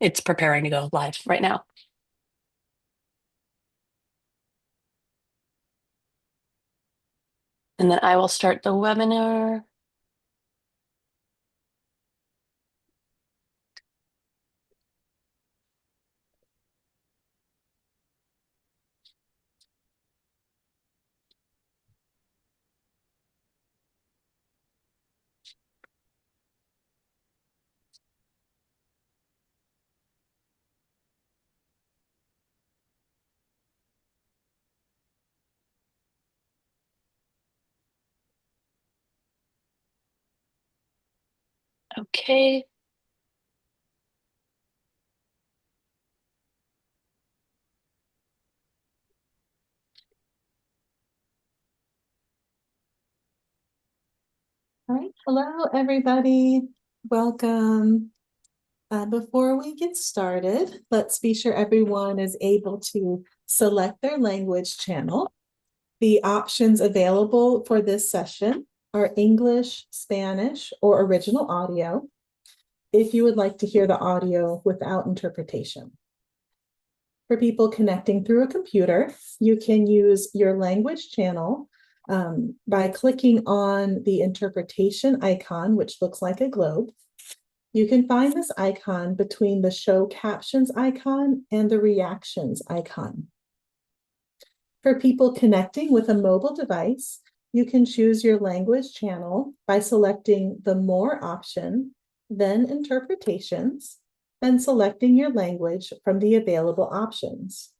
It's preparing to go live right now. And then I will start the webinar. Okay. All right, hello everybody. Welcome. Before we get started, let's be sure everyone is able to select their language channel. The options available for this session are English, Spanish, or original audio, if you would like to hear the audio without interpretation. For people connecting through a computer, you can use your language channel by clicking on the interpretation icon, which looks like a globe. You can find this icon between the show captions icon and the reactions icon. For people connecting with a mobile device, you can choose your language channel by selecting the More option, then Interpretations, then selecting your language from the available options.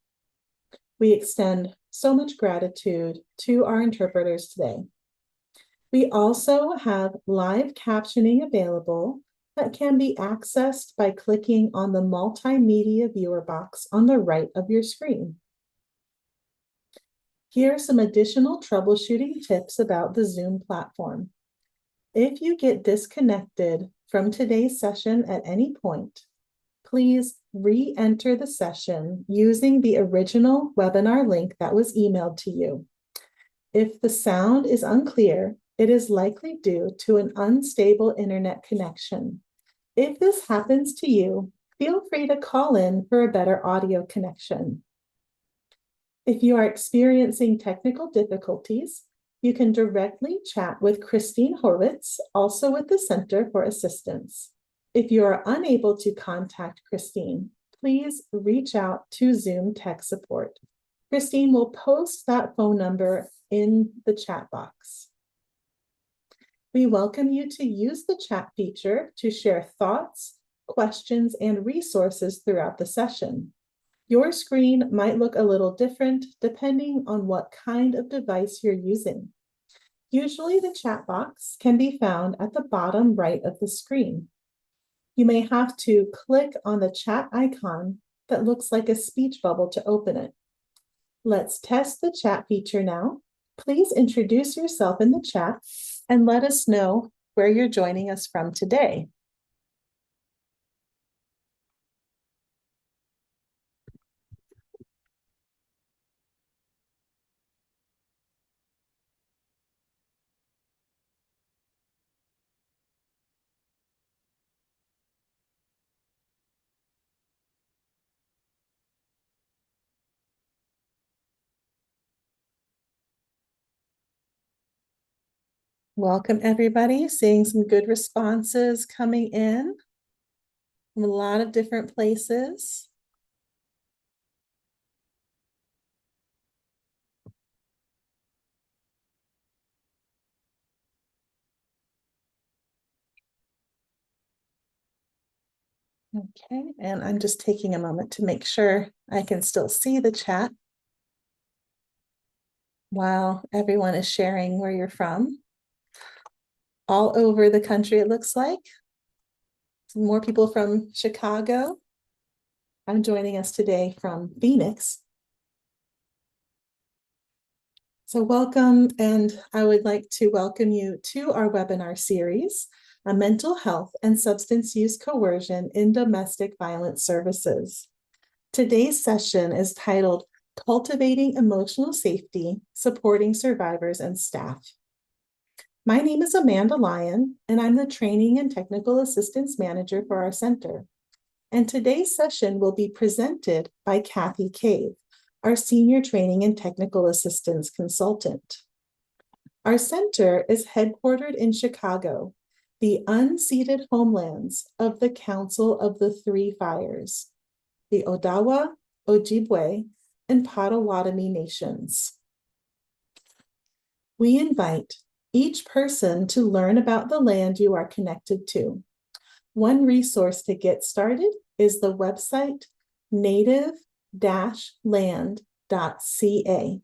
We extend so much gratitude to our interpreters today. We also have live captioning available that can be accessed by clicking on the multimedia viewer box on the right of your screen. Here are some additional troubleshooting tips about the Zoom platform. If you get disconnected from today's session at any point, please re-enter the session using the original webinar link that was emailed to you. If the sound is unclear, it is likely due to an unstable internet connection. If this happens to you, feel free to call in for a better audio connection. If you are experiencing technical difficulties, you can directly chat with Christine Horwitz, also with the Center for Assistance. If you are unable to contact Christine, please reach out to Zoom tech support. Christine will post that phone number in the chat box. We welcome you to use the chat feature to share thoughts, questions, and resources throughout the session. Your screen might look a little different depending on what kind of device you're using. Usually the chat box can be found at the bottom right of the screen. You may have to click on the chat icon that looks like a speech bubble to open it. Let's test the chat feature now. Please introduce yourself in the chat and let us know where you're joining us from today. Welcome, everybody. Seeing some good responses coming in from a lot of different places. Okay, and I'm just taking a moment to make sure I can still see the chat while everyone is sharing where you're from. All over the country, it looks like. Some more people from Chicago. I'm joining us today from Phoenix. So welcome, and I would like to welcome you to our webinar series, Mental Health and Substance Use Coercion in Domestic Violence Services. Today's session is titled Cultivating Emotional Safety, Supporting Survivors and Staff. My name is Amanda Lyon, and I'm the Training and Technical Assistance Manager for our center. and today's session will be presented by Kathy Cave, our Senior Training and Technical Assistance Consultant. Our center is headquartered in Chicago, the unceded homelands of the Council of the Three Fires, the Odawa, Ojibwe, and Potawatomi nations. We invite each person to learn about the land you are connected to. One resource to get started is the website native-land.ca.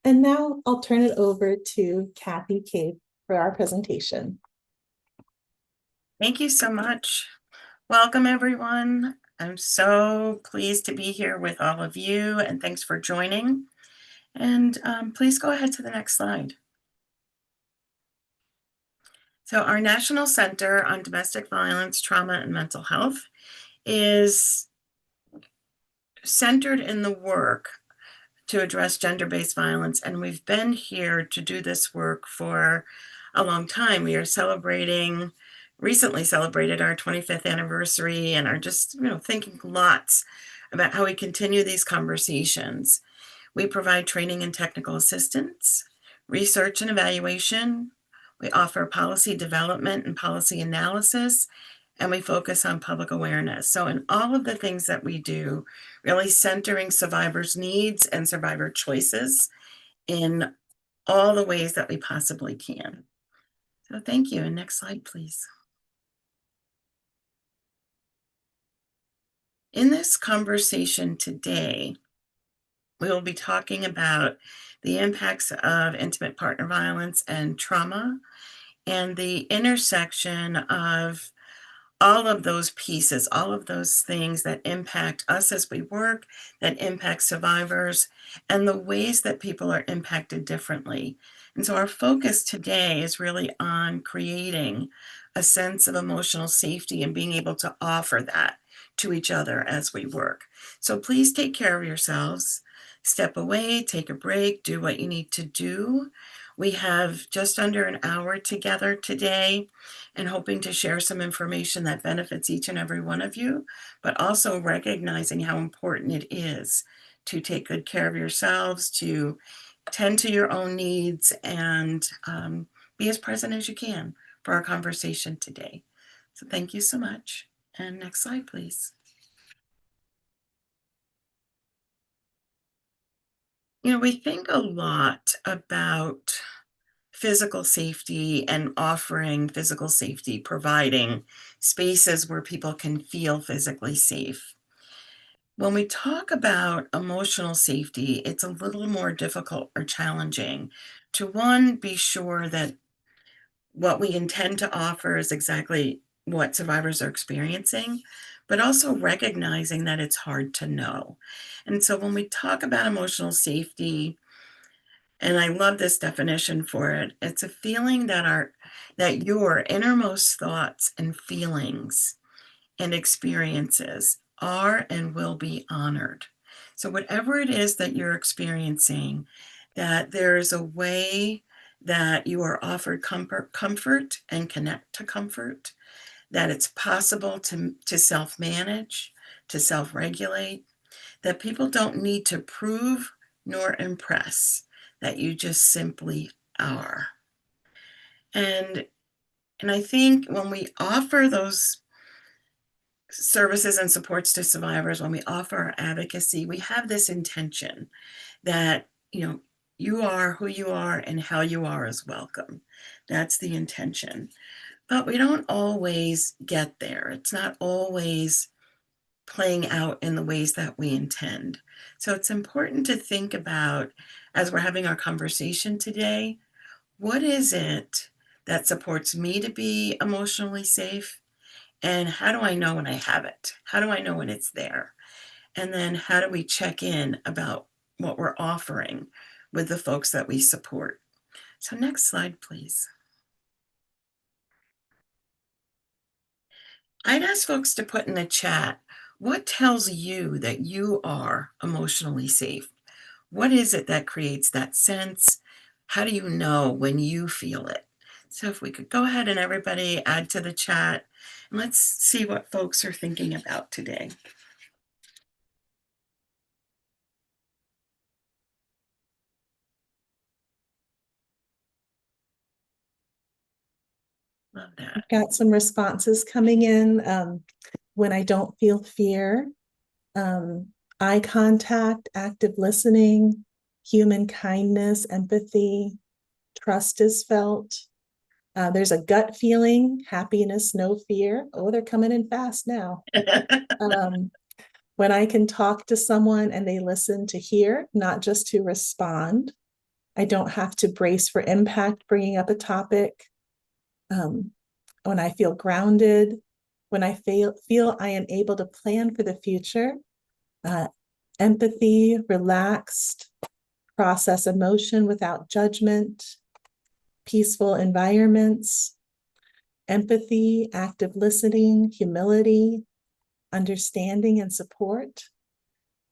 And now I'll turn it over to Kathy Cave for our presentation. Thank you so much. Welcome, everyone. I'm so pleased to be here with all of you, and thanks for joining. And please go ahead to the next slide. So our National Center on Domestic Violence, Trauma, and Mental Health is centered in the work to address gender-based violence, and we've been here to do this work for a long time. We are recently celebrated our 25th anniversary, and are just thinking lots about how we continue these conversations. We provide training and technical assistance, research and evaluation. We offer policy development and policy analysis, and we focus on public awareness. So in all of the things that we do, really centering survivors' needs and survivor choices in all the ways that we possibly can. So thank you. And next slide, please. In this conversation today, we will be talking about the impacts of intimate partner violence and trauma, and the intersection of all of those pieces, all of those things that impact us as we work, that impact survivors, and the ways that people are impacted differently. And so our focus today is really on creating a sense of emotional safety and being able to offer that to each other as we work. So please take care of yourselves. Step away, take a break, do what you need to do. We have just under an hour together today, and hoping to share some information that benefits each and every one of you, but also recognizing how important it is to take good care of yourselves, to tend to your own needs, and be as present as you can for our conversation today. So thank you so much. And next slide, please. We think a lot about physical safety and offering physical safety, providing spaces where people can feel physically safe. When we talk about emotional safety, it's a little more difficult or challenging to, one, be sure that what we intend to offer is exactly what survivors are experiencing, but also recognizing that it's hard to know. And so when we talk about emotional safety, and I love this definition for it, it's a feeling that your innermost thoughts and feelings and experiences are and will be honored. So whatever it is that you're experiencing, that there is a way that you are offered comfort and connect to comfort, that it's possible to self-manage, to self-regulate, that people don't need to prove nor impress, that you just simply are. And I think when we offer those services and supports to survivors, when we offer our advocacy, we have this intention that, you are who you are and how you are is welcome. That's the intention. But we don't always get there. It's not always playing out in the ways that we intend. So it's important to think about, as we're having our conversation today, what is it that supports me to be emotionally safe? And how do I know when I have it? How do I know when it's there? And then how do we check in about what we're offering with the folks that we support? So next slide, please. I'd ask folks to put in the chat, what tells you that you are emotionally safe? What is it that creates that sense? How do you know when you feel it? So if we could go ahead and everybody add to the chat, and let's see what folks are thinking about today. Love that. Got some responses coming in. When I don't feel fear, eye contact, active listening, human kindness, empathy, trust is felt. There's a gut feeling, happiness, no fear. Oh, they're coming in fast now. When I can talk to someone and they listen to hear, not just to respond. I don't have to brace for impact, bringing up a topic. When I feel grounded, when I feel I am able to plan for the future, empathy, relaxed, process emotion without judgment, peaceful environments, empathy, active listening, humility, understanding and support.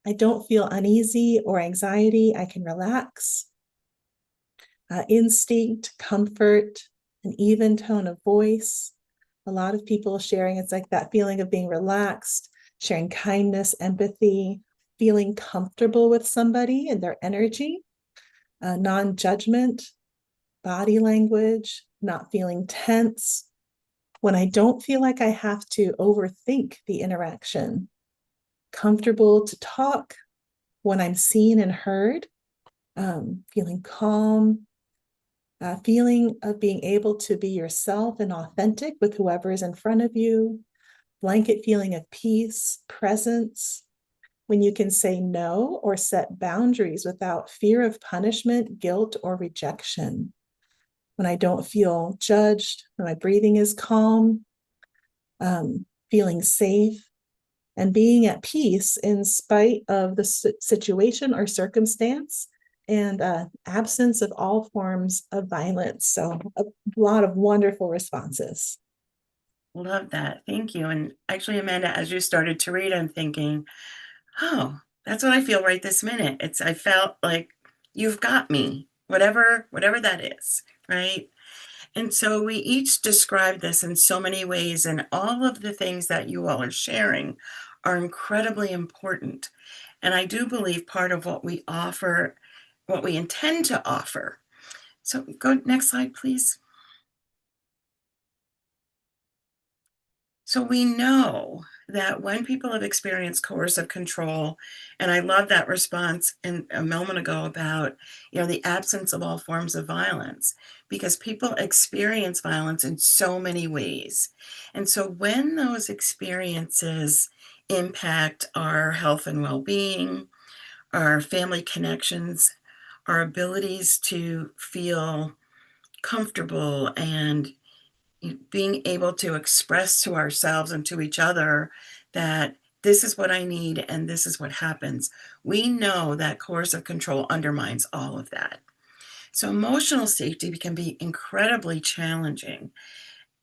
I don't feel uneasy or anxiety. I can relax. Instinct, comfort, an even tone of voice. A lot of people sharing, it's like that feeling of being relaxed, sharing kindness, empathy, feeling comfortable with somebody and their energy, non-judgment, body language, not feeling tense. When I don't feel like I have to overthink the interaction, comfortable to talk when I'm seen and heard, feeling calm, feeling of being able to be yourself and authentic with whoever is in front of you, blanket feeling of peace, presence, when you can say no or set boundaries without fear of punishment, guilt, or rejection. When I don't feel judged, when my breathing is calm, feeling safe, and being at peace in spite of the situation or circumstance, and absence of all forms of violence. So a lot of wonderful responses. Love that. Thank you. And actually, Amanda, as you started to read, I'm thinking, oh, that's what I feel right this minute. I felt like you've got me, whatever that is, right? And so we each describe this in so many ways, and all of the things that you all are sharing are incredibly important. And I do believe part of what we offer, what we intend to offer. So go next slide, please. So we know that when people have experienced coercive control, and I love that response a moment ago about, the absence of all forms of violence, because people experience violence in so many ways. And so when those experiences impact our health and well-being, our family connections, our abilities to feel comfortable and being able to express to ourselves and to each other that this is what I need and this is what happens. We know that coercive control undermines all of that. So emotional safety can be incredibly challenging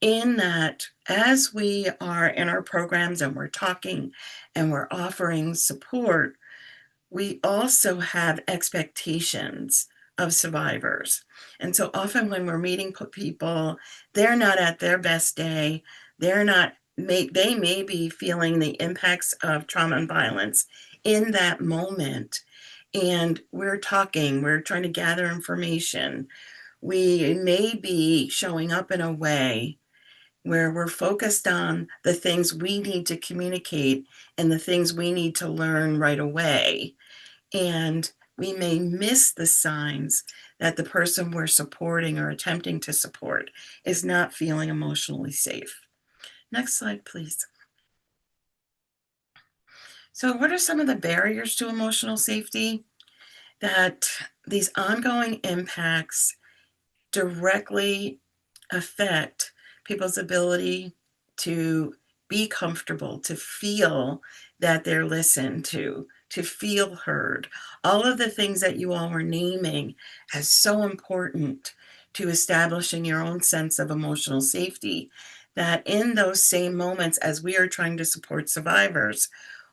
in that as we are in our programs and we're talking and we're offering support, we also have expectations of survivors. And so often when we're meeting people, they're not at their best day. They may be feeling the impacts of trauma and violence in that moment. And we're trying to gather information. We may be showing up in a way where we're focused on the things we need to communicate and the things we need to learn right away. And we may miss the signs that the person we're supporting or attempting to support is not feeling emotionally safe. Next slide, please. So what are some of the barriers to emotional safety? That these ongoing impacts directly affect people's ability to be comfortable, to feel that they're listened to feel heard. All of the things that you all were naming as so important to establishing your own sense of emotional safety, that in those same moments as we are trying to support survivors,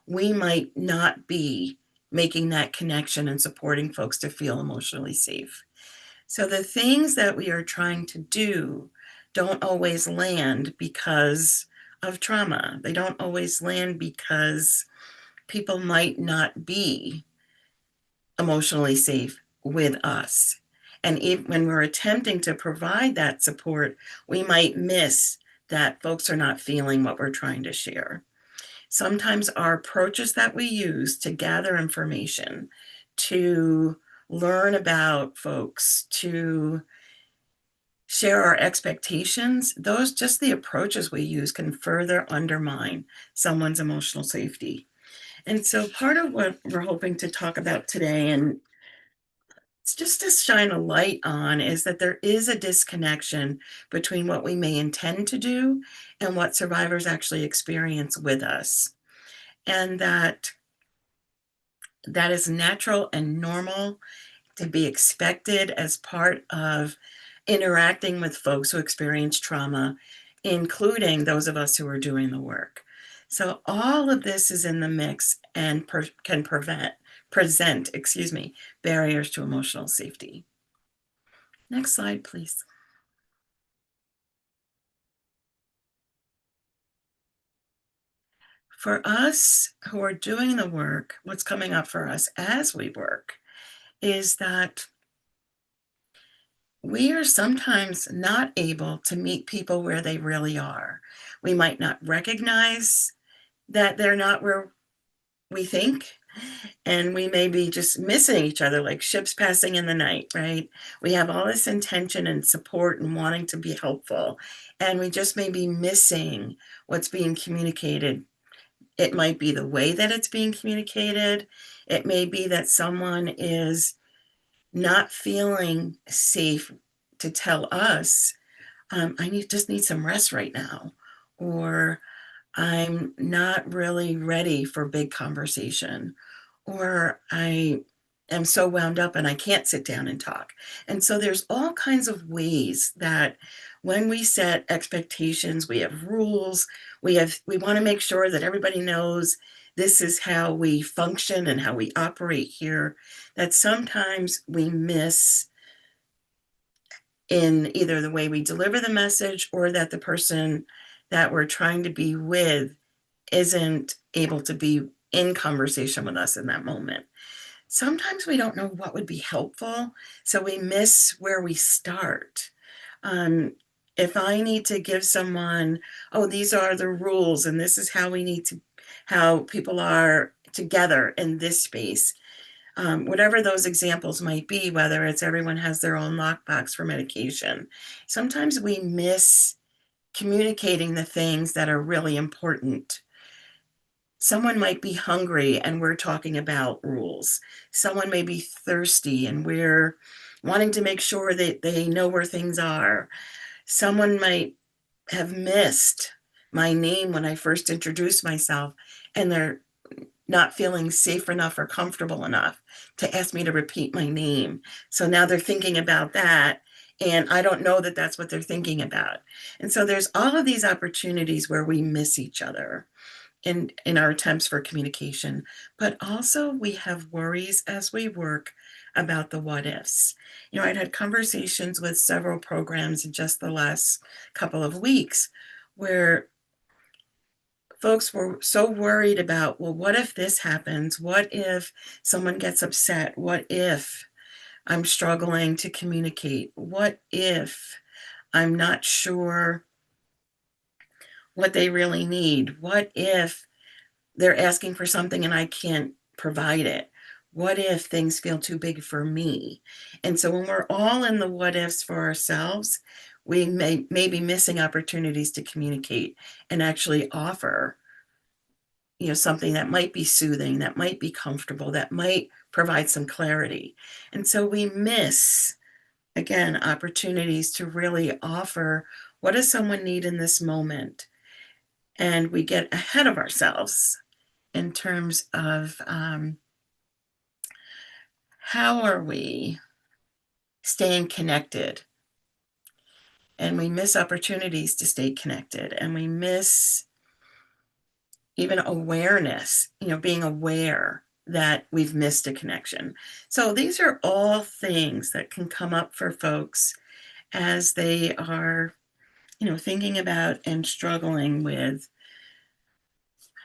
we might not be making that connection and supporting folks to feel emotionally safe. So the things that we are trying to do don't always land because of trauma. They don't always land because people might not be emotionally safe with us. And even when we're attempting to provide that support, we might miss that folks are not feeling what we're trying to share. Sometimes our approaches that we use to gather information, to learn about folks, to share our expectations, those just the approaches we use can further undermine someone's emotional safety. And so part of what we're hoping to talk about today, and it's just to shine a light on, is that there is a disconnection between what we may intend to do and what survivors actually experience with us. And that is natural and normal to be expected as part of interacting with folks who experience trauma, including those of us who are doing the work. So all of this is in the mix and can present, barriers to emotional safety. Next slide, please. For us who are doing the work, what's coming up for us as we work is that we are sometimes not able to meet people where they really are. We might not recognize that they're not where we think, and we may be just missing each other like ships passing in the night, right? We have all this intention and support and wanting to be helpful, and we just may be missing what's being communicated. It might be the way that it's being communicated. It may be that someone is not feeling safe to tell us, just need some rest right now, or I'm not really ready for big conversation, or I am so wound up and I can't sit down and talk. And so there's all kinds of ways that when we set expectations, we have rules, we want to make sure that everybody knows this is how we function and how we operate here, that sometimes we miss in either the way we deliver the message or that the person that we're trying to be with isn't able to be in conversation with us in that moment. Sometimes we don't know what would be helpful, so we miss where we start. If I need to give someone, oh, these are the rules and this is how people are together in this space, whatever those examples might be, whether it's everyone has their own lockbox for medication, sometimes we miss communicating the things that are really important. Someone might be hungry and we're talking about rules. Someone may be thirsty and we're wanting to make sure that they know where things are. Someone might have missed my name when I first introduced myself, and they're not feeling safe enough or comfortable enough to ask me to repeat my name. So now they're thinking about that, and I don't know that that's what they're thinking about. And so there's all of these opportunities where we miss each other in our attempts for communication, but also we have worries as we work about the what ifs. I'd had conversations with several programs in just the last couple of weeks where folks were so worried about, well, what if this happens? What if someone gets upset? What if I'm struggling to communicate? What if I'm not sure what they really need? What if they're asking for something and I can't provide it? What if things feel too big for me? And so when we're all in the what ifs for ourselves, we may be missing opportunities to communicate and actually offer something that might be soothing, that might be comfortable, that might provide some clarity. And so we miss, again, opportunities to really offer, what does someone need in this moment? And we get ahead of ourselves in terms of how are we staying connected? And we miss opportunities to stay connected, and we miss even awareness, being aware that we've missed a connection. So these are all things that can come up for folks as they are, thinking about and struggling with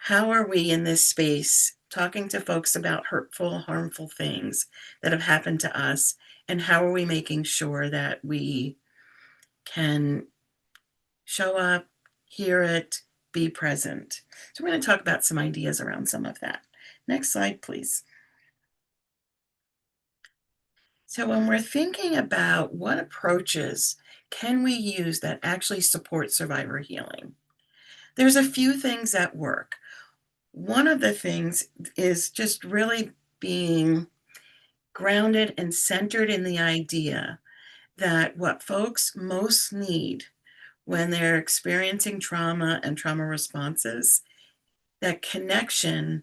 how are we in this space talking to folks about hurtful, harmful things that have happened to us, and how are we making sure that we can show up, hear it, be present. So we're going to talk about some ideas around some of that. Next slide, please. So when we're thinking about what approaches can we use that actually support survivor healing, there's a few things that work. One of the things is just really being grounded and centered in the idea that what folks most need when they're experiencing trauma and trauma responses, that connection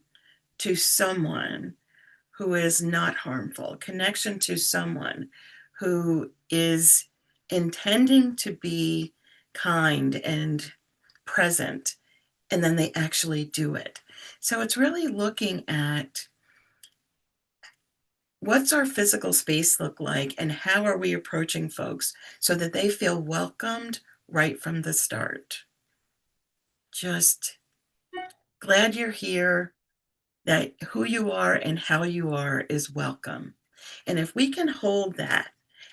to someone who is not harmful, connection to someone who is intending to be kind and present, and then they actually do it. So it's really looking at what's our physical space look like and how are we approaching folks so that they feel welcomed right from the start. Just glad you're here, that who you are and how you are is welcome. And if we can hold that,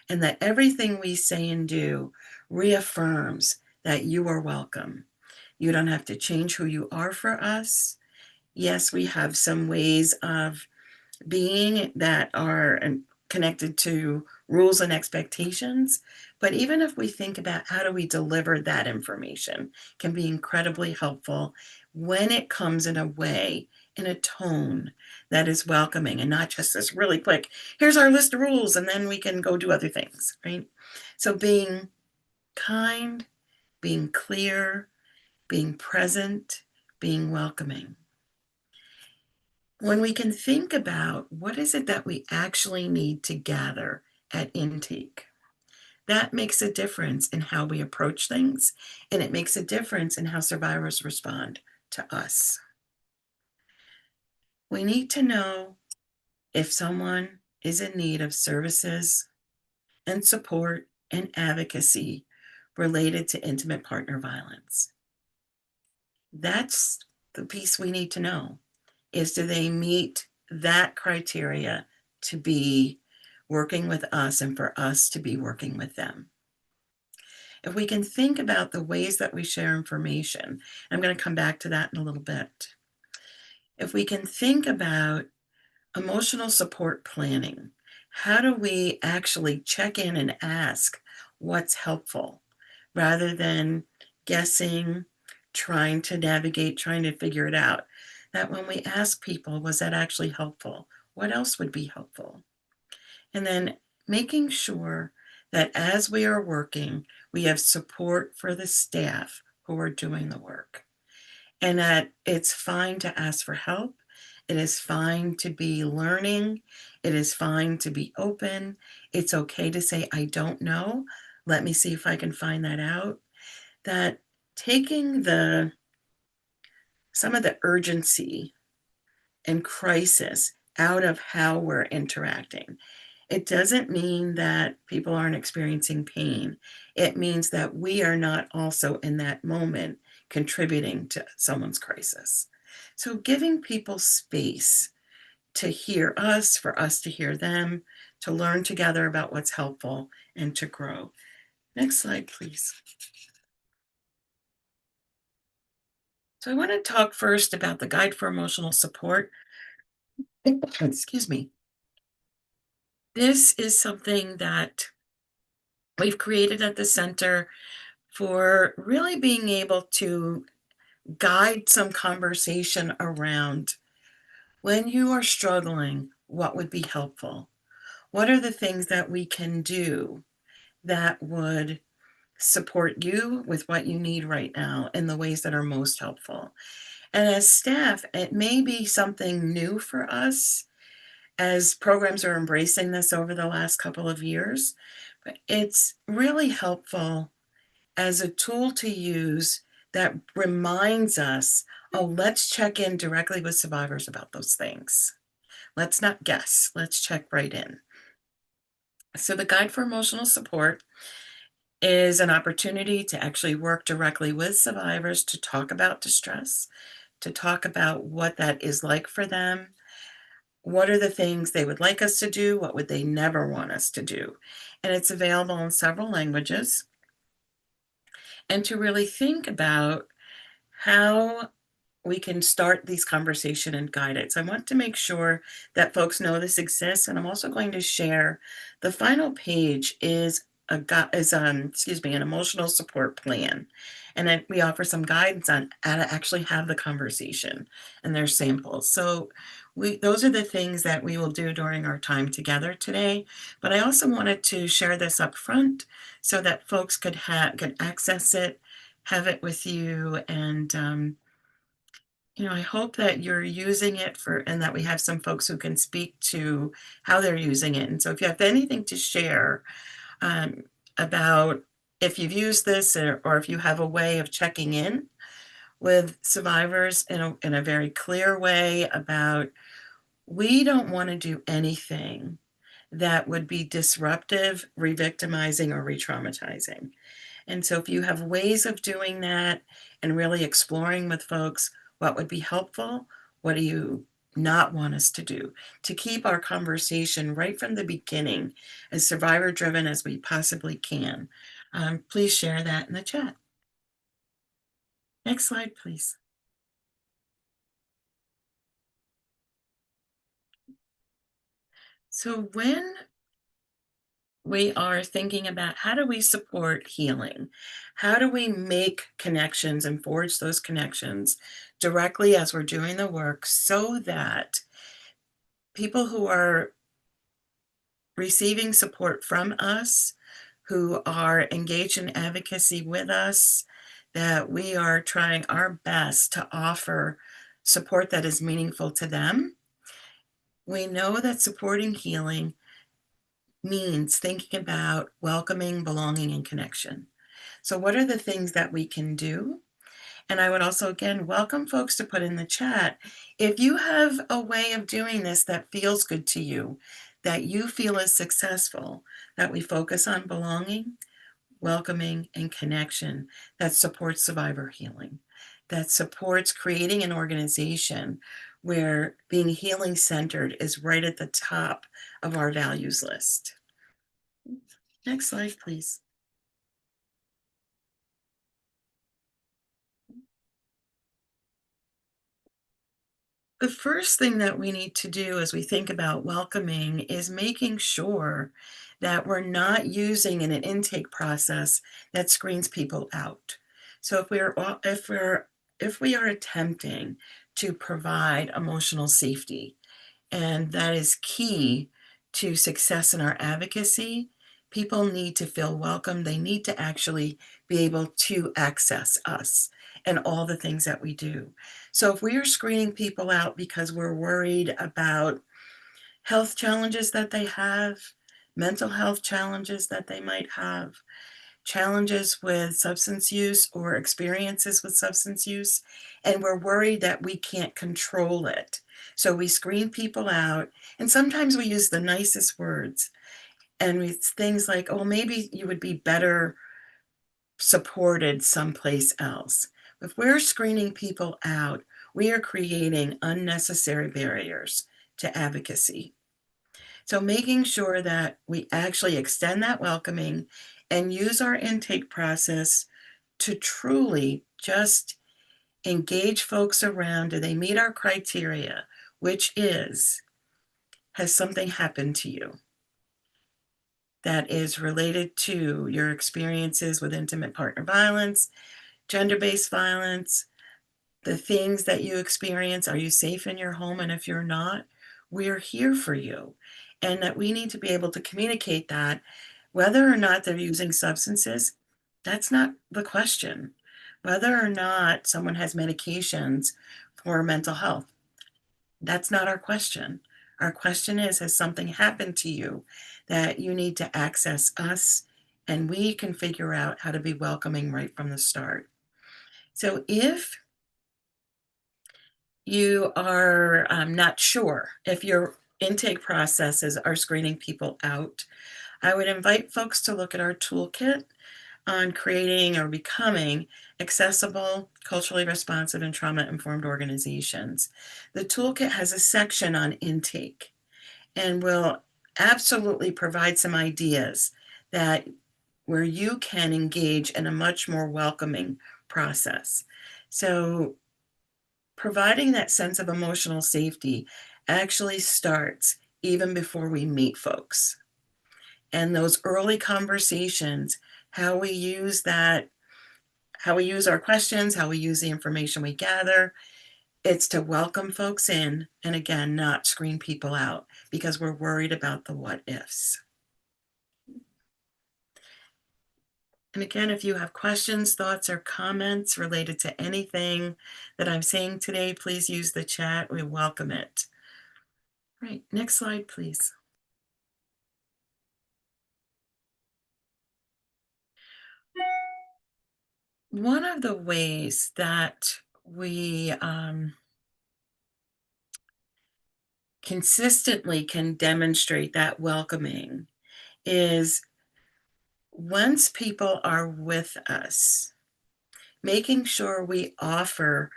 and that everything we say and do reaffirms that you are welcome, you don't have to change who you are for us. Yes, we have some ways of being that are connected to rules and expectations. But even if we think about how do we deliver that information, can be incredibly helpful when it comes in a way, in a tone that is welcoming and not just this really quick, here's our list of rules, and then we can go do other things, right? So being kind, being clear, being present, being welcoming. When we can think about what is it that we actually need to gather at intake, that makes a difference in how we approach things, and it makes a difference in how survivors respond to us. We need to know if someone is in need of services and support and advocacy related to intimate partner violence. That's the piece we need to know, is do they meet that criteria to be working with us and for us to be working with them. If we can think about the ways that we share information, I'm going to come back to that in a little bit. If we can think about emotional support planning, how do we actually check in and ask what's helpful rather than guessing, trying to navigate, trying to figure it out? That when we ask people, was that actually helpful? What else would be helpful? And then making sure that as we are working, we have support for the staff who are doing the work. And that it's fine to ask for help. It is fine to be learning. It is fine to be open. It's okay to say, I don't know. Let me see if I can find that out. That taking some of the urgency and crisis out of how we're interacting. It doesn't mean that people aren't experiencing pain. It means that we are not also in that moment contributing to someone's crisis. So giving people space to hear us, for us to hear them, to learn together about what's helpful and to grow. Next slide, please. So I want to talk first about the Guide for Emotional Support. Excuse me. This is something that we've created at the center for really being able to guide some conversation around when you are struggling, what would be helpful? What are the things that we can do that would support you with what you need right now in the ways that are most helpful? And as staff, it may be something new for us as programs are embracing this over the last couple of years, but it's really helpful as a tool to use that reminds us, oh, let's check in directly with survivors about those things. Let's not guess. Let's check right in. So the Guide for Emotional Support is an opportunity to actually work directly with survivors to talk about distress, to talk about what that is like for them. What are the things they would like us to do? What would they never want us to do? And it's available in several languages. And to really think about how we can start these conversation and guide it. So I want to make sure that folks know this exists, and I'm also going to share the final page is an emotional support plan, and then we offer some guidance on how to actually have the conversation, and there's samples. So those are the things that we will do during our time together today. But I also wanted to share this up front so that folks could access it, have it with you, and I hope that you're using it and that we have some folks who can speak to how they're using it. And so if you have anything to share um, about if you've used this or if you have a way of checking in with survivors in a very clear way about we don't want to do anything that would be disruptive, re-victimizing, or re-traumatizing. And so if you have ways of doing that and really exploring with folks what would be helpful, what do you not want us to do, to keep our conversation right from the beginning as survivor driven as we possibly can, please share that in the chat. Next slide, please. So when we are thinking about how do we support healing? How do we make connections and forge those connections directly as we're doing the work so that people who are receiving support from us, who are engaged in advocacy with us, that we are trying our best to offer support that is meaningful to them? We know that supporting healing means thinking about welcoming, belonging, and connection. So what are the things that we can do? And I would also, again, welcome folks to put in the chat, if you have a way of doing this that feels good to you, that you feel is successful, that we focus on belonging, welcoming, and connection, that supports survivor healing, that supports creating an organization where being healing centered is right at the top of our values list. Next slide, please. The first thing that we need to do as we think about welcoming is making sure that we're not using an intake process that screens people out. So if we are attempting to provide emotional safety, and that is key to success in our advocacy, people need to feel welcome. They need to actually be able to access us and all the things that we do. So if we are screening people out because we're worried about health challenges that they have, mental health challenges that they might have, challenges with substance use or experiences with substance use, and we're worried that we can't control it. So we screen people out, and sometimes we use the nicest words, and it's things like, oh, maybe you would be better supported someplace else. If we're screening people out, we are creating unnecessary barriers to advocacy. So making sure that we actually extend that welcoming and use our intake process to truly just engage folks around. Do they meet our criteria, which is, has something happened to you that is related to your experiences with intimate partner violence, gender-based violence, the things that you experience? Are you safe in your home? And if you're not, we're here for you. And that we need to be able to communicate that whether or not they're using substances, that's not the question. Whether or not someone has medications for mental health, that's not our question. Our question is, has something happened to you that you need to access us, and we can figure out how to be welcoming right from the start. So if you are not sure if you're intake processes are screening people out, I would invite folks to look at our toolkit on creating or becoming accessible, culturally responsive, and trauma-informed organizations. The toolkit has a section on intake and will absolutely provide some ideas that where you can engage in a much more welcoming process. So providing that sense of emotional safety actually starts even before we meet folks. And those early conversations, how we use that, how we use our questions, how we use the information we gather, it's to welcome folks in and again, not screen people out because we're worried about the what ifs. And again, if you have questions, thoughts, or comments related to anything that I'm saying today, please use the chat. We welcome it. Right, next slide, please. One of the ways that we consistently can demonstrate that welcoming is once people are with us, making sure we offer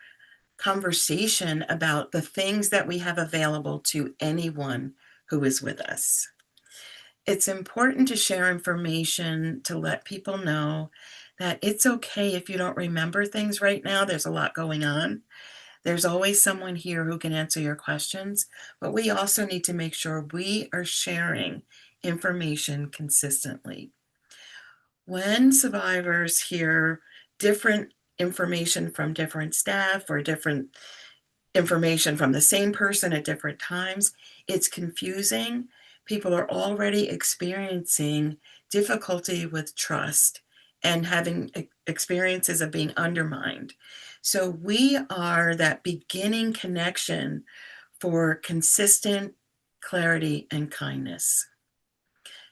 conversation about the things that we have available to anyone who is with us. It's important to share information to let people know that it's okay if you don't remember things right now. There's a lot going on. There's always someone here who can answer your questions, but we also need to make sure we are sharing information consistently. When survivors hear different information from different staff or different information from the same person at different times, it's confusing. People are already experiencing difficulty with trust and having experiences of being undermined. So we are that beginning connection for consistent clarity and kindness.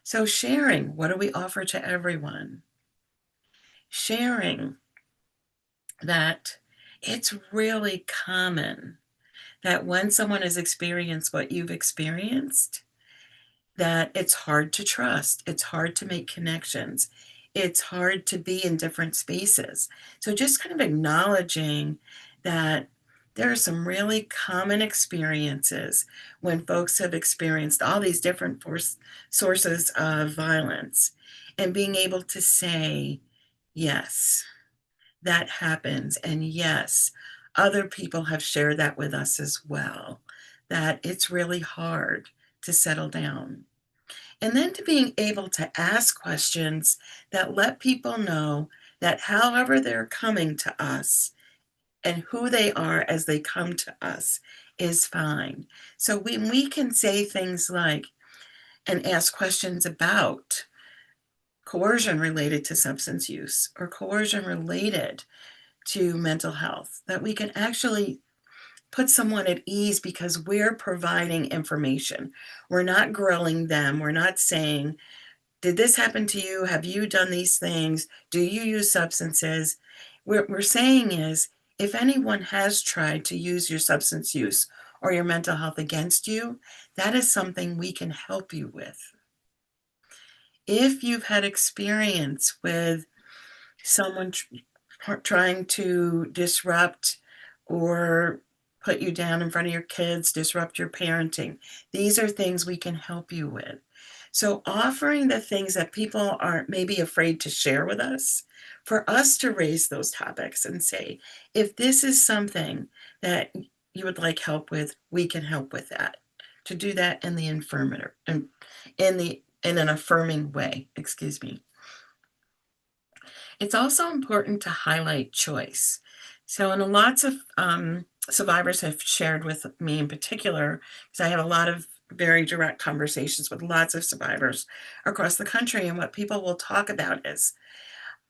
So sharing, what do we offer to everyone? Sharing that it's really common that when someone has experienced what you've experienced, that it's hard to trust, it's hard to make connections, it's hard to be in different spaces. So just kind of acknowledging that there are some really common experiences when folks have experienced all these different sources of violence and being able to say, yes, that happens. And yes, other people have shared that with us as well, that it's really hard to settle down. And then to being able to ask questions that let people know that however they're coming to us and who they are as they come to us is fine. So when we can say things like, and ask questions about coercion related to substance use or coercion related to mental health, that we can actually put someone at ease because we're providing information. We're not grilling them. We're not saying, did this happen to you? Have you done these things? Do you use substances? What we're saying is, if anyone has tried to use your substance use or your mental health against you, that is something we can help you with. If you've had experience with someone trying to disrupt or put you down in front of your kids, disrupt your parenting. These are things we can help you with. So offering the things that people aren't maybe afraid to share with us, for us to raise those topics and say, if this is something that you would like help with, we can help with that. To do that in the affirmative, in an affirming way, excuse me. It's also important to highlight choice. So, and lots of survivors have shared with me in particular, because I have a lot of very direct conversations with lots of survivors across the country. And what people will talk about is,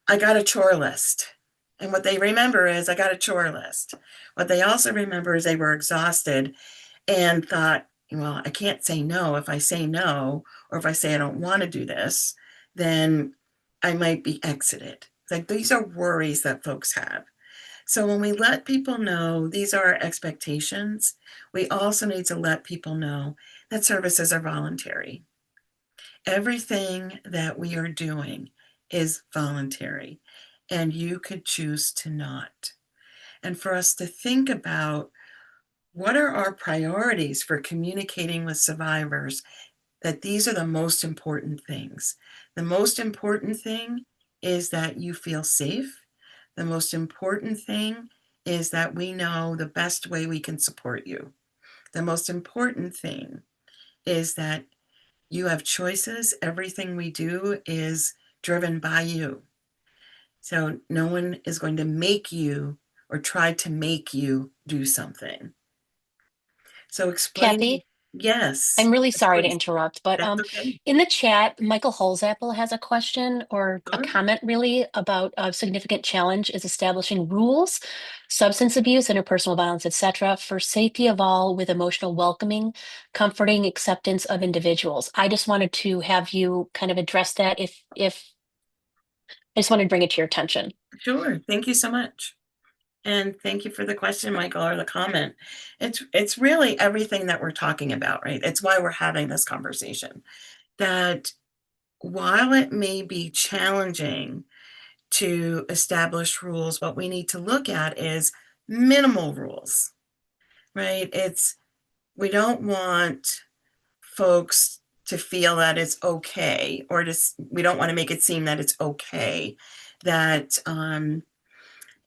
I got a chore list. And what they remember is, I got a chore list. What they also remember is they were exhausted and thought, well, I can't say no. If I say no, or if I say I don't want to do this, then I might be exited. Like these are worries that folks have. So when we let people know these are our expectations, we also need to let people know that services are voluntary. Everything that we are doing is voluntary, and you could choose to not. And for us to think about what are our priorities for communicating with survivors, that these are the most important things. The most important thing is that you feel safe. The most important thing is that we know the best way we can support you. The most important thing is that you have choices. Everything we do is driven by you. So no one is going to make you or try to make you do something. So explaining, Kathy, yes, I'm really sorry to please, interrupt, but that's okay. in the chat, Michael Holzapfel has a question or a Sure. comment really about a significant challenge is establishing rules, substance abuse, interpersonal violence, etc., for safety of all with emotional welcoming, comforting acceptance of individuals. I just wanted to have you kind of address that if I just wanted to bring it to your attention. Sure. Thank you so much. And thank you for the question, Michael, or the comment. It's really everything that we're talking about, right? It's why we're having this conversation. That while it may be challenging to establish rules, what we need to look at is minimal rules, right? It's we don't want folks to feel that it's okay, or we don't want to make it seem that it's okay that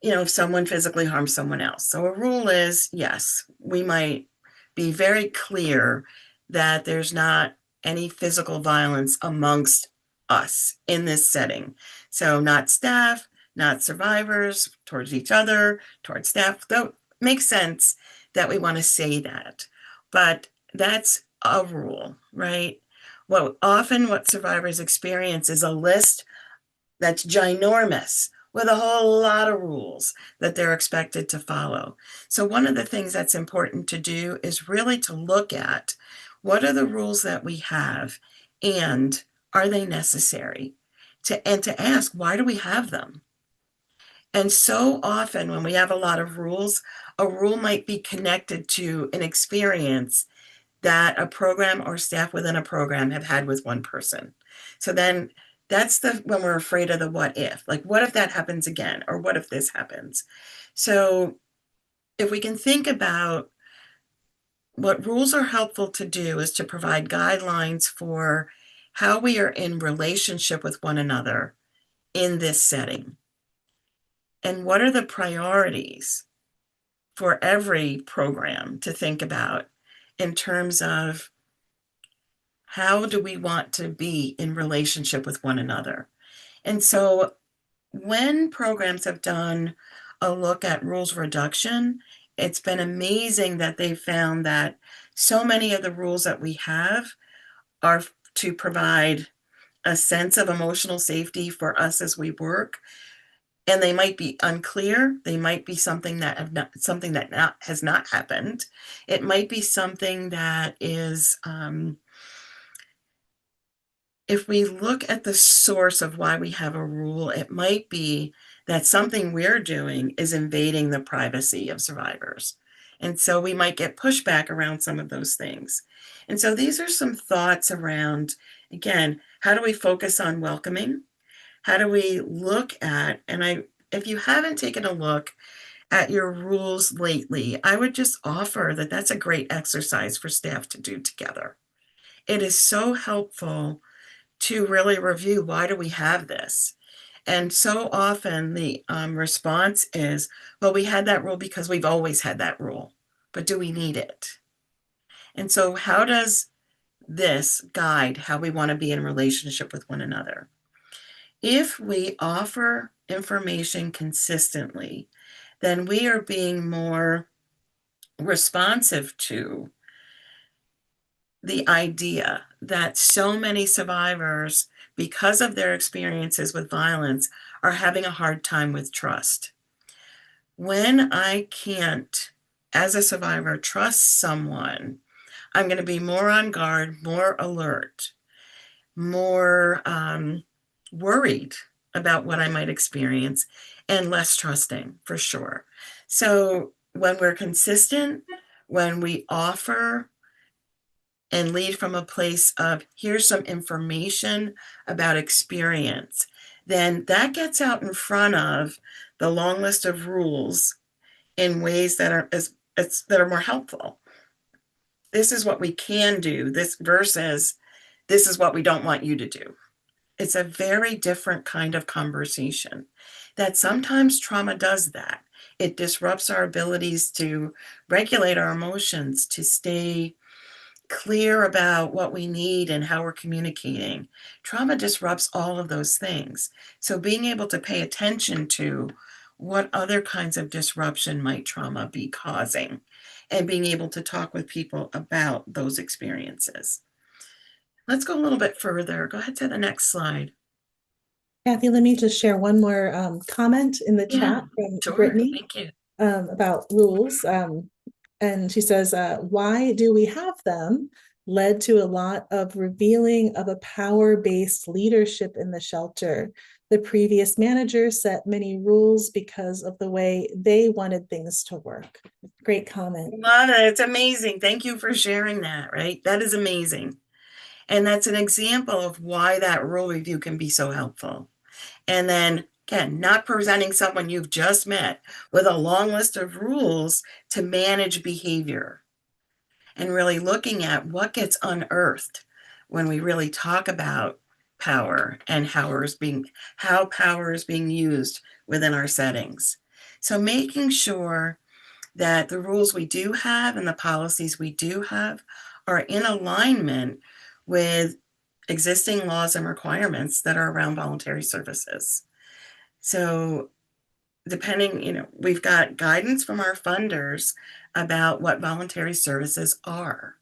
if someone physically harms someone else. So a rule is, yes, we might be very clear that there's not any physical violence amongst us in this setting. So not staff, not survivors, towards each other, towards staff. That makes sense that we want to say that. But that's a rule, right? What survivors experience is a list that's ginormous with a whole lot of rules that they're expected to follow. So one of the things that's important to do is really to look at what are the rules that we have and are they necessary? And to ask, why do we have them? And so often when we have a lot of rules, a rule might be connected to an experience that a program or staff within a program have had with one person. So then that's when we're afraid of the what if, like what if that happens again, or what if this happens? So if we can think about what rules are helpful to do is to provide guidelines for how we are in relationship with one another in this setting. And what are the priorities for every program to think about in terms of how do we want to be in relationship with one another? And so when programs have done a look at rules reduction, it's been amazing that they've found that so many of the rules that we have are to provide a sense of emotional safety for us as we work. And they might be unclear. They might be something that has not happened. It might be something that is if we look at the source of why we have a rule, it might be that something we're doing is invading the privacy of survivors. And so we might get pushback around some of those things. And so these are some thoughts around, again, how do we focus on welcoming? How do we look at, if you haven't taken a look at your rules lately, I would just offer that that's a great exercise for staff to do together. It is so helpful to really review, why do we have this? And so often the response is, well, we had that rule because we've always had that rule, but do we need it? And so how does this guide how we want to be in relationship with one another? If we offer information consistently, then we are being more responsive to the idea that so many survivors, because of their experiences with violence, are having a hard time with trust. When I can't, as a survivor, trust someone, I'm going to be more on guard, more alert, more worried about what I might experience and less trusting for sure. So when we're consistent, when we offer and lead from a place of here's some information about experience, then that gets out in front of the long list of rules in ways that are that are more helpful. This is what we can do, this versus this is what we don't want you to do. It's a very different kind of conversation that sometimes trauma does that. It disrupts our abilities to regulate our emotions, to stay clear about what we need and how we're communicating. Trauma disrupts all of those things. So being able to pay attention to what other kinds of disruption might trauma be causing and being able to talk with people about those experiences. Let's go a little bit further. Go ahead to the next slide. Kathy, let me just share one more comment in the Yeah, chat from sure. Brittany Thank you. about rules. And she says, why do we have them? Led to a lot of revealing of a power-based leadership in the shelter. The previous manager set many rules because of the way they wanted things to work. Great comment. Love it. It's amazing. Thank you for sharing that, right? That is amazing. And that's an example of why that rule review can be so helpful. And then again, not presenting someone you've just met with a long list of rules to manage behavior and really looking at what gets unearthed when we really talk about power and how power is being used within our settings. So making sure that the rules we do have and the policies we do have are in alignment with existing laws and requirements that are around voluntary services. So depending, we've got guidance from our funders about what voluntary services are.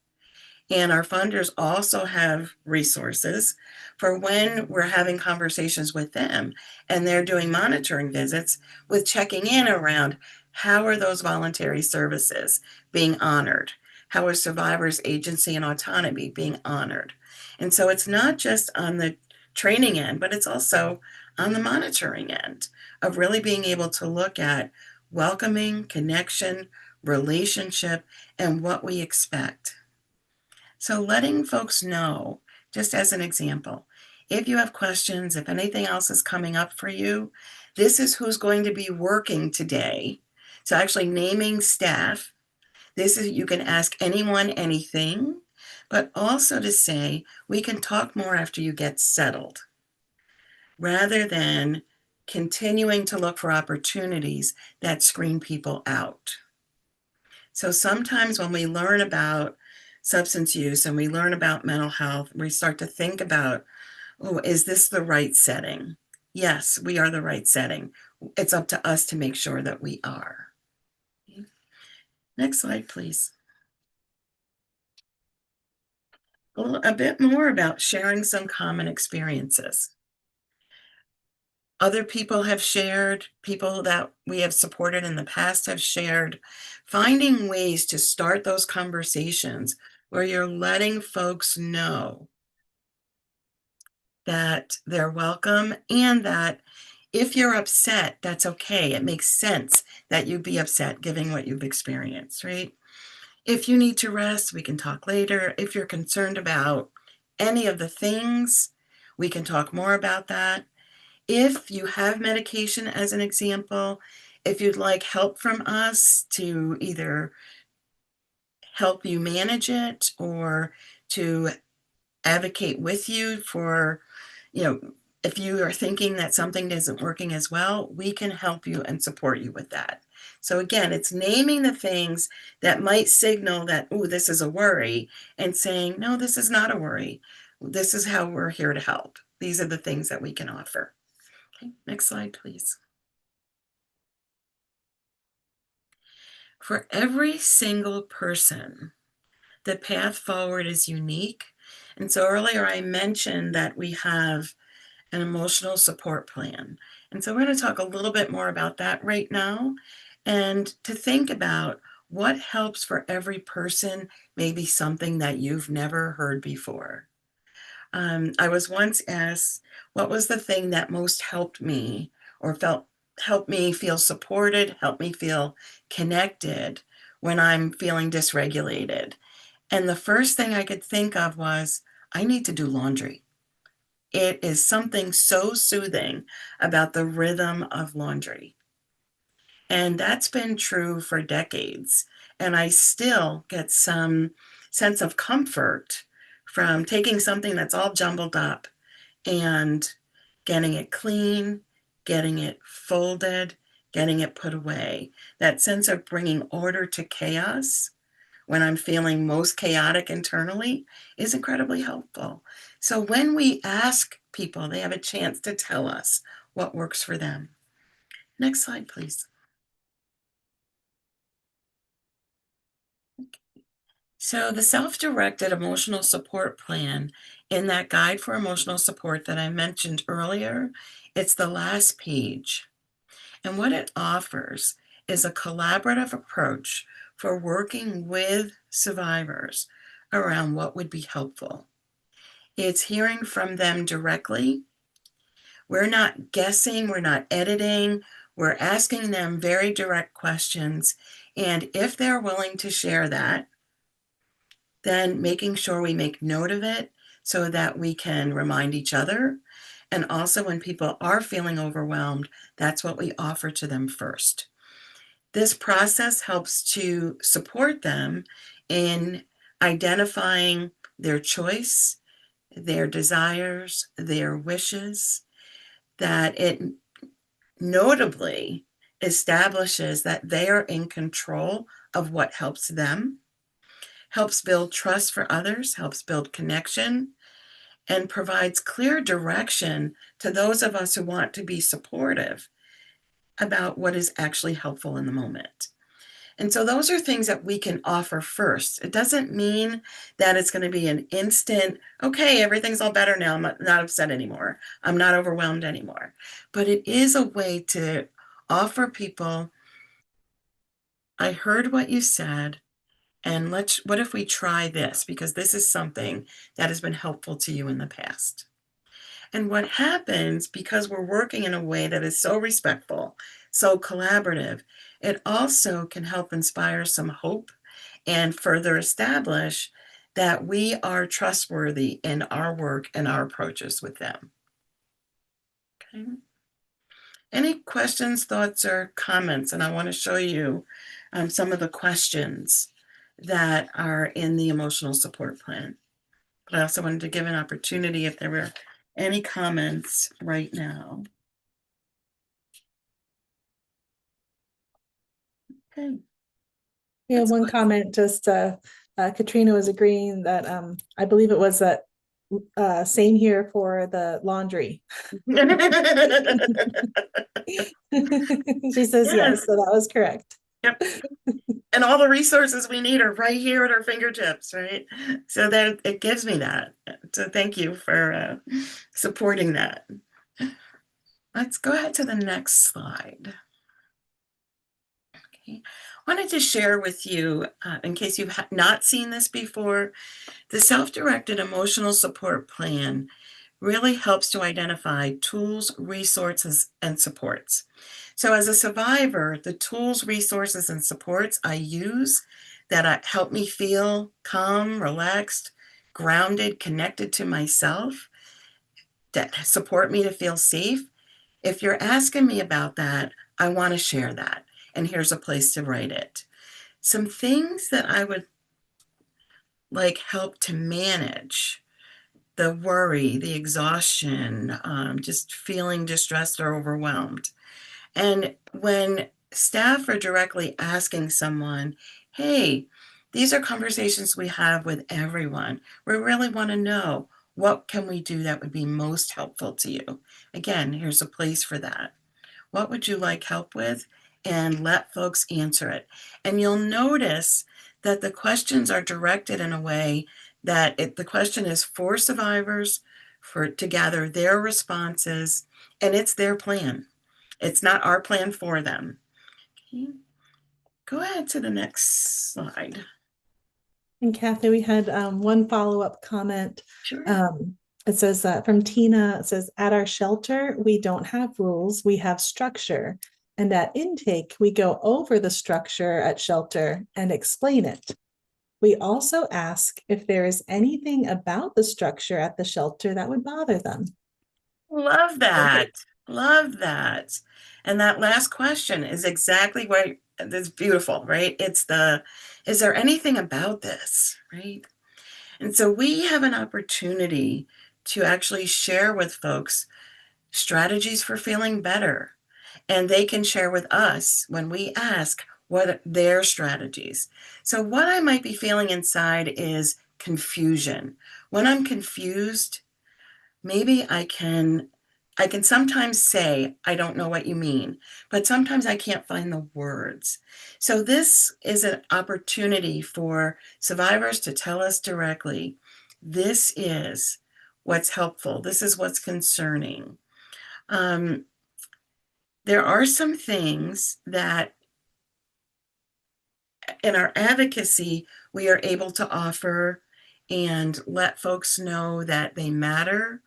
And our funders also have resources for when we're having conversations with them and they're doing monitoring visits with checking in around how are those voluntary services being honored? How are survivors' agency and autonomy being honored? And so it's not just on the training end, but it's also on the monitoring end of really being able to look at welcoming, connection, relationship, and what we expect. So letting folks know, just as an example, if you have questions, if anything else is coming up for you, this is who's going to be working today. So actually naming staff, this is, you can ask anyone anything, but also to say, we can talk more after you get settled, rather than continuing to look for opportunities that screen people out. So sometimes when we learn about substance use and we learn about mental health, we start to think about, oh, is this the right setting? Yes, we are the right setting. It's up to us to make sure that we are. Next slide, please. A bit more about sharing some common experiences. Other people have shared, people that we have supported in the past have shared, finding ways to start those conversations where you're letting folks know that they're welcome and that if you're upset, that's okay. It makes sense that you'd be upset given what you've experienced, right? If you need to rest, we can talk later. If you're concerned about any of the things, we can talk more about that. If you have medication, as an example, if you'd like help from us to either help you manage it or to advocate with you for, if you are thinking that something isn't working as well, we can help you and support you with that. So again, it's naming the things that might signal that, oh, this is a worry, and saying, no, this is not a worry. This is how we're here to help. These are the things that we can offer. Okay, next slide, please. For every single person, the path forward is unique. And so earlier I mentioned that we have an emotional support plan. And so we're going to talk a little bit more about that right now, and to think about what helps for every person may be something that you've never heard before. I was once asked, what was the thing that most helped me or helped me feel supported, helped me feel connected when I'm feeling dysregulated? And the first thing I could think of was, I need to do laundry. It is something so soothing about the rhythm of laundry. And that's been true for decades. And I still get some sense of comfort from taking something that's all jumbled up and getting it clean, getting it folded, getting it put away. That sense of bringing order to chaos when I'm feeling most chaotic internally is incredibly helpful. So when we ask people, they have a chance to tell us what works for them. Next slide, please. So the self-directed emotional support plan in that guide for emotional support that I mentioned earlier, it's the last page. And what it offers is a collaborative approach for working with survivors around what would be helpful. It's hearing from them directly. We're not guessing, we're not editing, we're asking them very direct questions. And if they're willing to share that, then making sure we make note of it so that we can remind each other. And also when people are feeling overwhelmed, that's what we offer to them first. This process helps to support them in identifying their choice, their desires, their wishes, that it notably establishes that they are in control of what helps them, helps build trust for others, helps build connection, and provides clear direction to those of us who want to be supportive about what is actually helpful in the moment. And so those are things that we can offer first. It doesn't mean that it's going to be an instant, okay, everything's all better now. I'm not upset anymore. I'm not overwhelmed anymore. But it is a way to offer people, I heard what you said, and what if we try this? Because this is something that has been helpful to you in the past. And what happens, because we're working in a way that is so respectful, so collaborative, it also can help inspire some hope and further establish that we are trustworthy in our work and our approaches with them. Okay. Any questions, thoughts, or comments? And I want to show you some of the questions that are in the emotional support plan. But I also wanted to give an opportunity if there were any comments right now. Okay. Yeah, one comment, just Katrina was agreeing that I believe it was that same here for the laundry. She says yes, Yes. so that was correct. Yep. And all the resources we need are right here at our fingertips, right? So that it gives me that. So thank you for supporting that. Let's go ahead to the next slide. Okay. I wanted to share with you, in case you've not seen this before, the self-directed emotional support plan really helps to identify tools, resources, and supports. So as a survivor, the tools, resources, and supports I use that help me feel calm, relaxed, grounded, connected to myself, that support me to feel safe. If you're asking me about that, I want to share that. And here's a place to write it. Some things that I would like help to manage the worry, the exhaustion, just feeling distressed or overwhelmed. And when staff are directly asking someone, hey, these are conversations we have with everyone. We really want to know, what can we do that would be most helpful to you? Again, here's a place for that. What would you like help with? And let folks answer it. And you'll notice that the questions are directed in a way that the question is for survivors, to gather their responses, and it's their plan. It's not our plan for them. Okay. Go ahead to the next slide. And Kathy, we had one follow-up comment. Sure. It says from Tina, it says, at our shelter, we don't have rules, we have structure. And at intake, we go over the structure at shelter and explain it. We also ask if there is anything about the structure at the shelter that would bother them. Love that. Love that. And that last question is exactly what that's beautiful, right? It's the, is there anything about this, right? And so we have an opportunity to actually share with folks strategies for feeling better. And they can share with us when we ask what are their strategies. So what I might be feeling inside is confusion. When I'm confused, maybe I can sometimes say, I don't know what you mean, but sometimes I can't find the words. So this is an opportunity for survivors to tell us directly, this is what's helpful. This is what's concerning. Um, there are some things that in our advocacy, we are able to offer and let folks know that they matter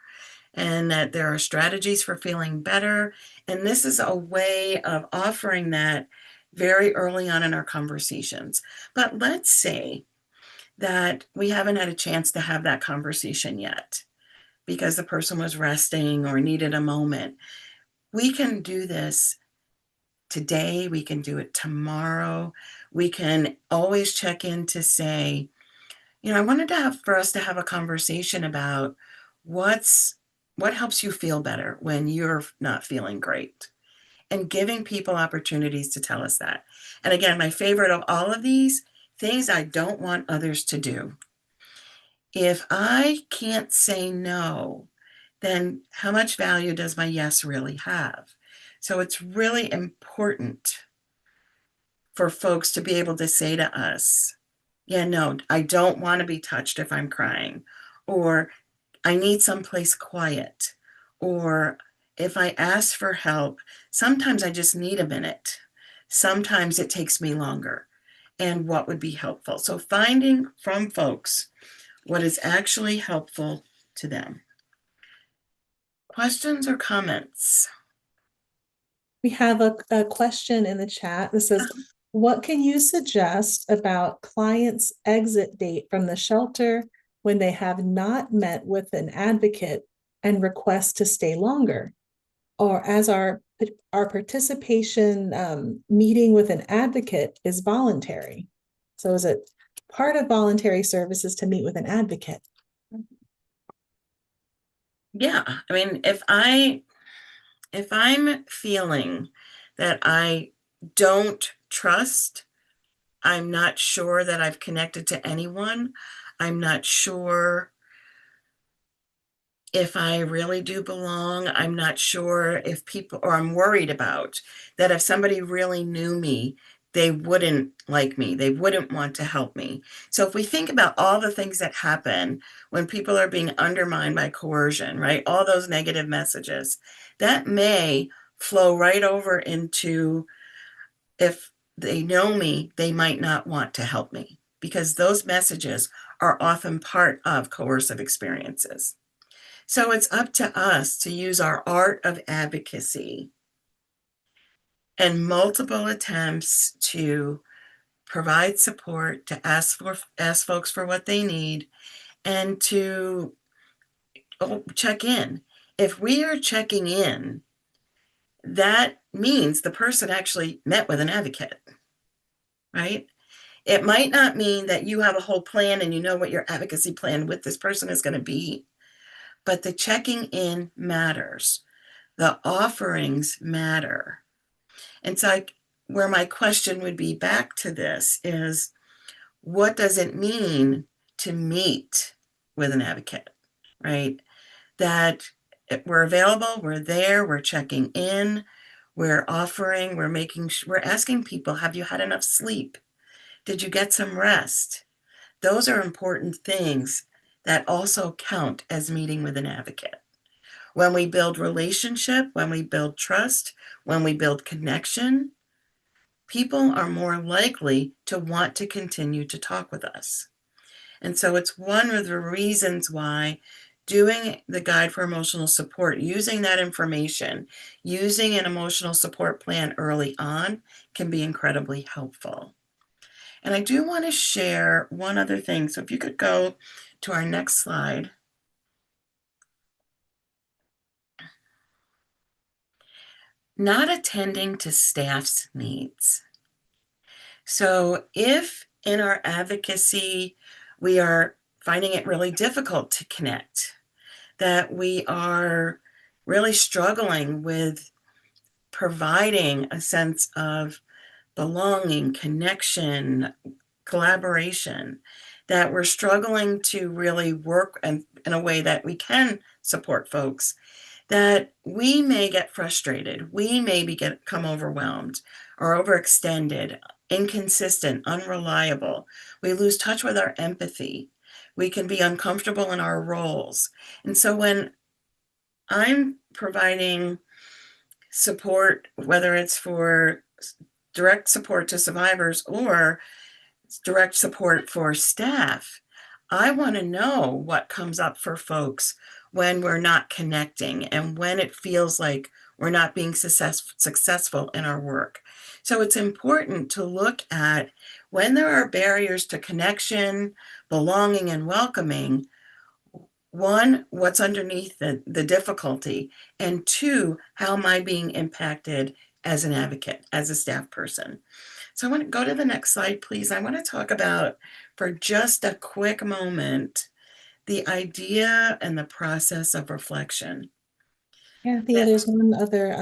and that there are strategies for feeling better. And this is a way of offering that very early on in our conversations. But let's say that we haven't had a chance to have that conversation yet because the person was resting or needed a moment. We can do this today, we can do it tomorrow. We can always check in to say, I wanted to have for us to have a conversation about what's what helps you feel better when you're not feeling great, and giving people opportunities to tell us that. And again, my favorite of all of these things I don't want others to do. If I can't say no, then how much value does my yes really have? So it's really important for folks to be able to say to us, yeah, no, I don't want to be touched if I'm crying, or I need someplace quiet, or if I ask for help, sometimes I just need a minute. Sometimes it takes me longer, and what would be helpful. So finding from folks what is actually helpful to them. Questions or comments? We have a question in the chat that says, what can you suggest about clients' exit date from the shelter when they have not met with an advocate and request to stay longer? Or as our participation meeting with an advocate is voluntary. So is it part of voluntary services to meet with an advocate? Yeah, I mean, if I'm feeling that I don't trust, I'm not sure that I've connected to anyone, I'm not sure if I really do belong, I'm not sure if people, or I'm worried about that if somebody really knew me, they wouldn't like me, they wouldn't want to help me. So if we think about all the things that happen when people are being undermined by coercion, right? All those negative messages, that may flow right over into, if they know me, they might not want to help me, because those messages are often part of coercive experiences. So it's up to us to use our art of advocacy and multiple attempts to provide support, to ask folks for what they need, and to check in. If we are checking in, that means the person actually met with an advocate, right? It might not mean that you have a whole plan and you know what your advocacy plan with this person is going to be, but the checking in matters. The offerings matter. And so where my question would be back to this is, what does it mean to meet with an advocate, right? That we're available, we're there, we're checking in, we're offering, we're asking people, have you had enough sleep? Did you get some rest? Those are important things that also count as meeting with an advocate. When we build relationship, when we build trust, when we build connection, people are more likely to want to continue to talk with us. And so it's one of the reasons why doing the guide for emotional support, using that information, using an emotional support plan early on can be incredibly helpful. And I do want to share one other thing. So if you could go to our next slide. Not attending to staff's needs. So if in our advocacy, we are finding it really difficult to connect, that we are really struggling with providing a sense of belonging, connection, collaboration, that we're struggling to really work in a way that we can support folks, that we may get frustrated, we maybe come overwhelmed or overextended, inconsistent, unreliable. We lose touch with our empathy. We can be uncomfortable in our roles. And so when I'm providing support, whether it's for direct support to survivors or direct support for staff, I want to know what comes up for folks when we're not connecting and when it feels like we're not being successful in our work. So it's important to look at when there are barriers to connection, belonging, and welcoming. One, what's underneath the difficulty? And two, how am I being impacted as an advocate, as a staff person? So I want to go to the next slide, please. I want to talk about, for just a quick moment, the idea and the process of reflection. Yeah, Thea, there's one other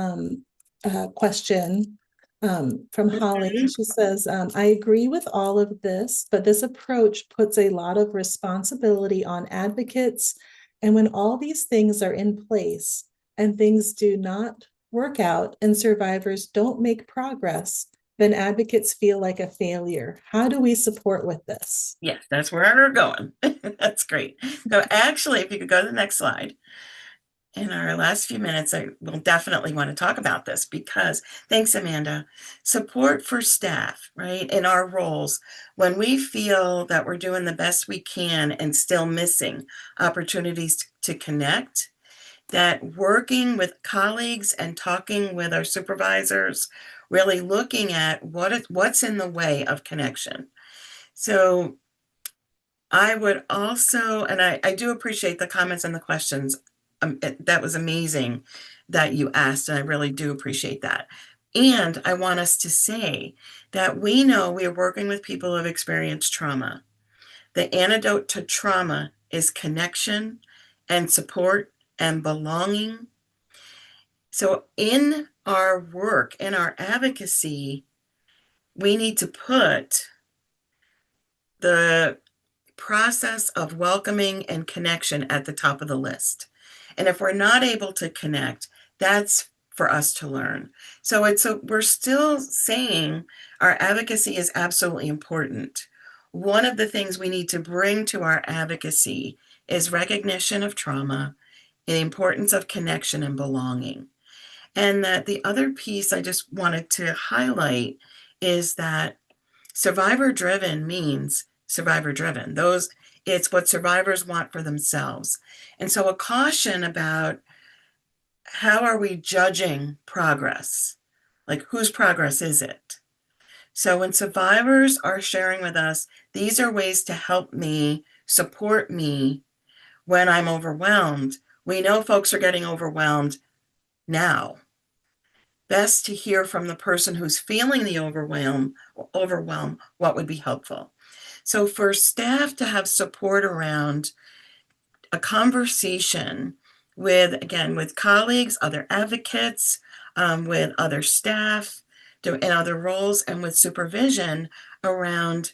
question from Holly. Mhm. She says, I agree with all of this, but this approach puts a lot of responsibility on advocates. And when all these things are in place and things do not work out and survivors don't make progress, then advocates feel like a failure. How do we support with this? Yes, that's where we're going. That's great. So actually, if you could go to the next slide. In our last few minutes, I will definitely want to talk about this because, thanks, Amanda, support for staff, right, in our roles, when we feel that we're doing the best we can and still missing opportunities to connect, that working with colleagues and talking with our supervisors, really looking at what's in the way of connection. So I would also, and I do appreciate the comments and the questions. That was amazing that you asked, and I really do appreciate that. And I want us to say that we know we are working with people who have experienced trauma. The antidote to trauma is connection and support and belonging. So in our work, in our advocacy, we need to put the process of welcoming and connection at the top of the list. And if we're not able to connect, that's for us to learn. So we're still saying our advocacy is absolutely important. One of the things we need to bring to our advocacy is recognition of trauma, the importance of connection and belonging. And that the other piece I just wanted to highlight is that survivor driven means survivor driven. It's what survivors want for themselves. And so a caution about how are we judging progress? Like, whose progress is it? So when survivors are sharing with us, these are ways to help me, support me when I'm overwhelmed. We know folks are getting overwhelmed now. Best to hear from the person who's feeling the overwhelm, what would be helpful. So for staff to have support around a conversation with, again, with colleagues, other advocates, with other staff in other roles, and with supervision around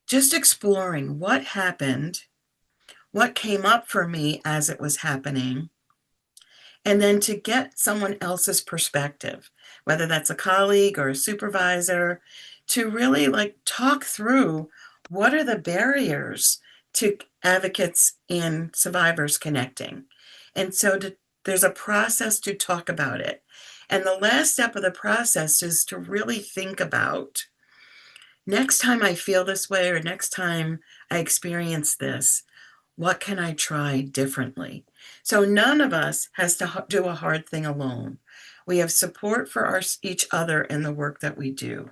just exploring what happened, what came up for me as it was happening, and then to get someone else's perspective, whether that's a colleague or a supervisor, to really like talk through what are the barriers to advocates and survivors connecting. And so there's a process to talk about it. And the last step of the process is to really think about, next time I feel this way or next time I experience this, What can I try differently? So none of us has to do a hard thing alone. We have support for each other in the work that we do.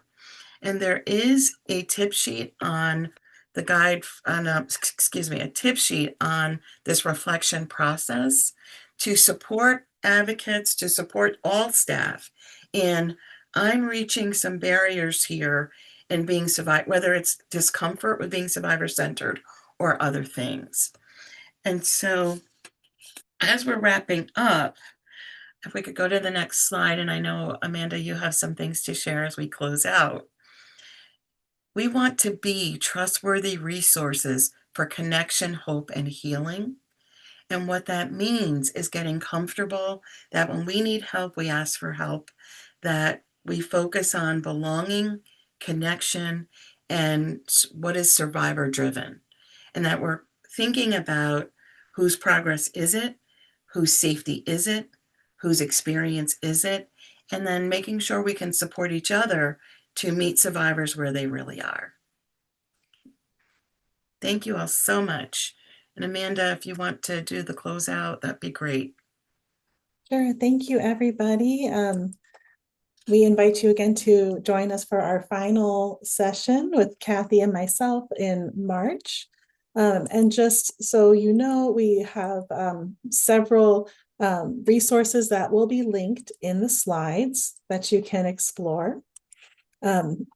And there is a tip sheet on the guide on a tip sheet on this reflection process to support advocates, to support all staff. And I'm reaching some barriers here in being whether it's discomfort with being survivor-centered or other things. And so as we're wrapping up, if we could go to the next slide, and I know, Amanda, you have some things to share as we close out. We want to be trustworthy resources for connection, hope, and healing. And what that means is getting comfortable that when we need help, we ask for help, that we focus on belonging, connection, and what is survivor driven. And that we're thinking about whose progress is it, whose safety is it, whose experience is it, and then making sure we can support each other to meet survivors where they really are. Thank you all so much. And Amanda, if you want to do the closeout, that'd be great. Sure. Thank you, everybody. We invite you again to join us for our final session with Kathy and myself in March. And just so you know, we have several resources that will be linked in the slides that you can explore. And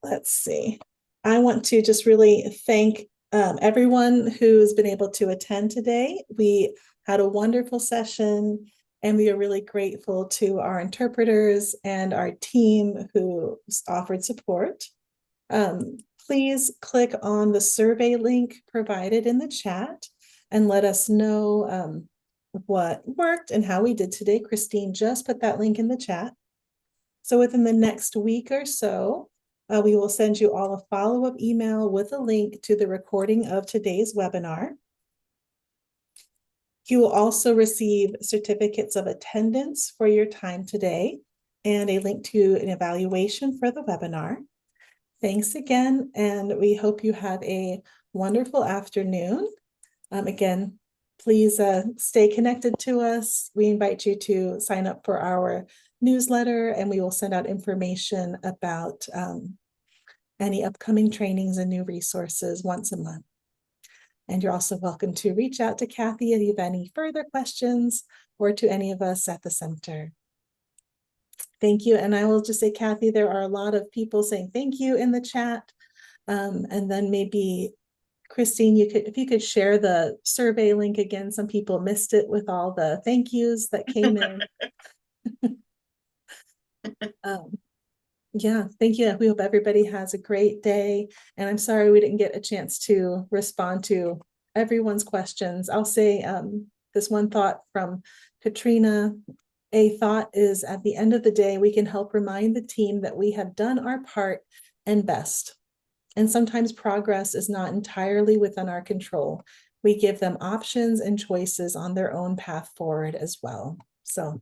let's see, I want to just really thank everyone who's been able to attend today. We had a wonderful session, and we are really grateful to our interpreters and our team who offered support. Please click on the survey link provided in the chat and let us know what worked and how we did today. Christine just put that link in the chat. So within the next week or so, we will send you all a follow-up email with a link to the recording of today's webinar. You will also receive certificates of attendance for your time today and a link to an evaluation for the webinar. Thanks again, and we hope you have a wonderful afternoon. Again, please stay connected to us. We invite you to sign up for our newsletter, and we will send out information about any upcoming trainings and new resources once a month. And you're also welcome to reach out to Kathy if you have any further questions, or to any of us at the center. Thank you. And I will just say, Kathy, there are a lot of people saying thank you in the chat. And then maybe Christine, if you could share the survey link again. Some people missed it with all the thank yous that came in. Yeah, thank you. We hope everybody has a great day. And I'm sorry we didn't get a chance to respond to everyone's questions. I'll say this one thought from Katrina. A thought is, at the end of the day, we can help remind the team that we have done our part and best. And sometimes progress is not entirely within our control. We give them options and choices on their own path forward as well. So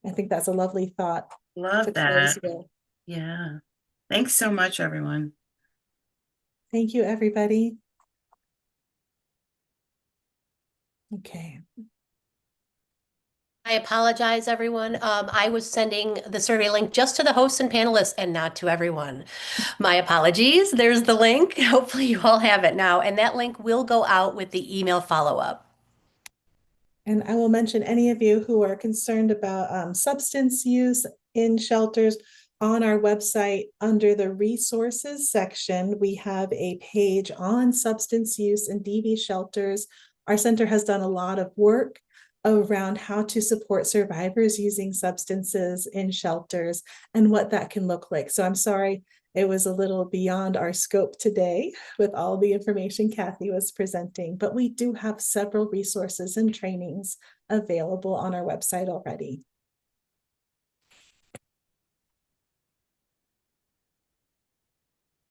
I think that's a lovely thought. Love that. Yeah. Thanks so much, everyone. Thank you, everybody. Okay. I apologize, everyone. I was sending the survey link just to the hosts and panelists and not to everyone. My apologies. There's the link. Hopefully you all have it now. And that link will go out with the email follow-up. And I will mention any of you who are concerned about substance use in shelters. On our website, under the resources section, we have a page on substance use in DV shelters. Our center has done a lot of work around how to support survivors using substances in shelters and what that can look like. So I'm sorry, it was a little beyond our scope today with all the information Kathy was presenting, but we do have several resources and trainings available on our website already.